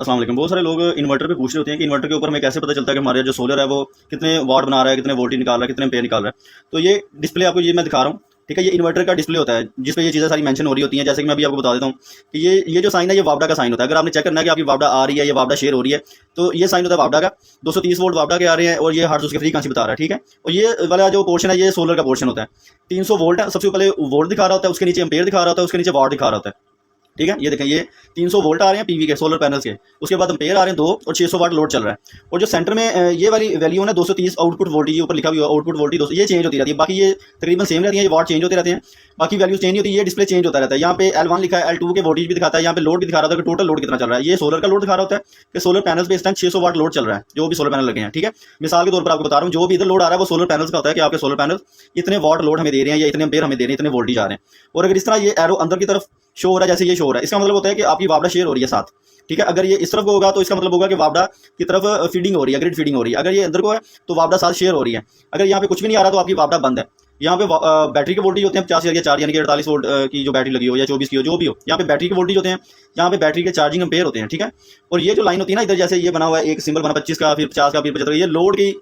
अस्सलाम वालेकुम। बहुत सारे लोग इन्वर्टर पे पूछ रहे होते हैं कि इन्वर्टर के ऊपर हमें कैसे पता चलता है कि हमारा जो सोलर है वो कितने वाट बना रहा है, कितने वोल्टेज निकाल रहा है, कितने एम्पेयर निकाल रहा है। तो ये डिस्प्ले आपको ये मैं दिखा रहा हूँ, ठीक है। ये इन्वर्टर का डिस्प्ले होता है जिस पे ये चीज़ें सारी मेंशन हो रही होती हैं। जैसे कि मैं अभी आपको बता देता हूँ कि ये जो साइन है ये वापडा का साइन होता है। अगर आपने चेक करना है कि आपकी वापडा आ रही है, ये वापडा शेयर हो रही है, तो ये साइन होता है वापडा का। 230 वोल्ट वापडा के आ रहे हैं और ये हर्ट्ज उसके फ्रीक्वेंसी बता रहा है, ठीक है। और ये वाला जो पोर्शन है ये सोलर का पोर्शन होता है। 300 वोल्ट है, सबसे पहले वोल्ट दिखा रहा होता है, उसके नीचे एम्पेयर दिखा रहा होता है, उसके नीचे वाट दिखा रहा होता है, ठीक है। ये देखें, ये 300 वोल्ट आ रहे हैं पीवी के सोलर पैनल्स के। उसके बाद एम्पेयर आ रहे हैं 2 और 600 वाट लोड चल रहा है। और जो सेंटर में ये वाली वैल्यू है ना 230 आउटपुट वोल्टेज, ऊपर लिखा हुआ आउटपुट वोल्टेज 200, ये चेंज होती रहती है। बाकी ये तकरीबन सेम रहती है, ये वाट चेंज होते रहते हैं, बाकी वैल्यूज चेंज होती है। ये डिस्प्ले चेंज होता रहता है। यहाँ पे L1 लिखा है, L2 के वोल्टेज भी दिखाता है, यहाँ पे लोड भी दिखा रहा होता है कि टोटल लोड कितना चल रहा है। ये सोलर का लोड दिखा रहा होता है कि सोलर पैनल्स पे इस टाइम 600 वाट लोड चल रहा है, जो भी सोलर पैनल लगे हैं, ठीक है। मिसाल के तौर पर आपको बता रहा हूँ, जो भी इधर लोड आ रहा है वो सोलर पैनल्स का होता है कि आपके सोलर पैनल इतने वाट लोड हमें दे रहे हैं या इतने एम्पेयर हमें दे रहे हैं, इतने वोल्टेज आ रहे हैं। और अगर इस तरह ये एरो अंदर की तरफ शो हो रहा है, जैसे ये शो हो रहा है, इसका मतलब होता है कि आपकी वापडा शेयर हो रही है साथ, ठीक है। अगर ये इस तरफ को होगा तो इसका मतलब होगा कि वापडा की तरफ फीडिंग हो रही है, ग्रिड फीडिंग हो रही है। अगर ये अंदर को है तो वापडा साथ शेयर हो रही है। अगर यहाँ पे कुछ भी नहीं आ रहा तो आपकी वापडा बंद है। यहाँ पे बैटरी के वोल्टेज होते हैं 50 या 4 यानी कि 48 वोल्ट की जो बैटरी लगी हो या 24 की हो, जो भी हो, यहाँ पे बैटरी के वोल्टेज होते हैं, यहाँ पे बैटरी के चार्जिंग एम्पेयर होते हैं, ठीक है। और ये जो लाइन होती है ना, इधर जैसे ये बना हुआ है, एक सिंबल बना 25 का, फिर 50 का, फिर 75, ये लोड की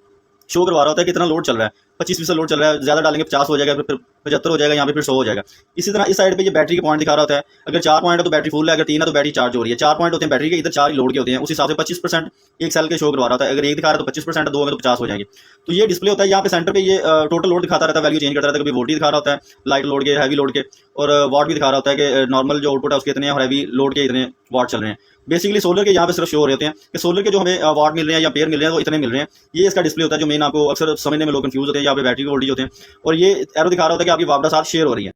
शो करवा रहा होता है कितना लोड चल रहा है। 25% लोड चल रहा है, ज़्यादा डालेंगे 50 हो जाएगा, फिर 75 हो जाएगा, यहाँ पे फिर 100 हो जाएगा। इसी तरह इस साइड पे ये बैटरी के पॉइंट दिखा रहा होता है। अगर 4 पॉइंट है तो बैटरी फुल है, अगर 3 है तो बैटरी चार्ज हो रही है। 4 पॉइंट होते हैं बैटरी के, इधर 4 ही लोड के होते हैं। उस हिसाब से 25% एक सेल के शो करवा रहा होता है। अगर एक दिखा रहा है तो 25% है, 2 में तो 50 हो जाएगी। तो ये डिस्प्ले होता है। यहाँ पे सेंटर पे ये टोटल लोड दिखाता रहता है, वैल्यू चेंज करता रहता है। कभी वोल्टेज दिखा रहा होता है लाइट लोड के, हैवी लोड के, और वाट भी दिखा रहा होता है कि नॉर्मल जो आउटपुट है उसके इतने हैं और हैवी लोड के इतने वाट चल रहे हैं। बेसिकली सोलर के यहाँ पे सिर्फ शो हो रहे होते हैं कि सोलर के जो हमें वाट मिल रहे हैं या पेयर मिल रहे हैं वो इतने मिल रहे हैं। ये इसका डिस्प्ले होता है जो मेन आपको अक्सर समझने में लोग कंफ्यूज होते हैं। यहाँ पे बैटरी के वोल्टेज होते हैं और ये एरो दिखा रहा होता है कि आपकी वापडा साथ शेयर हो रही है।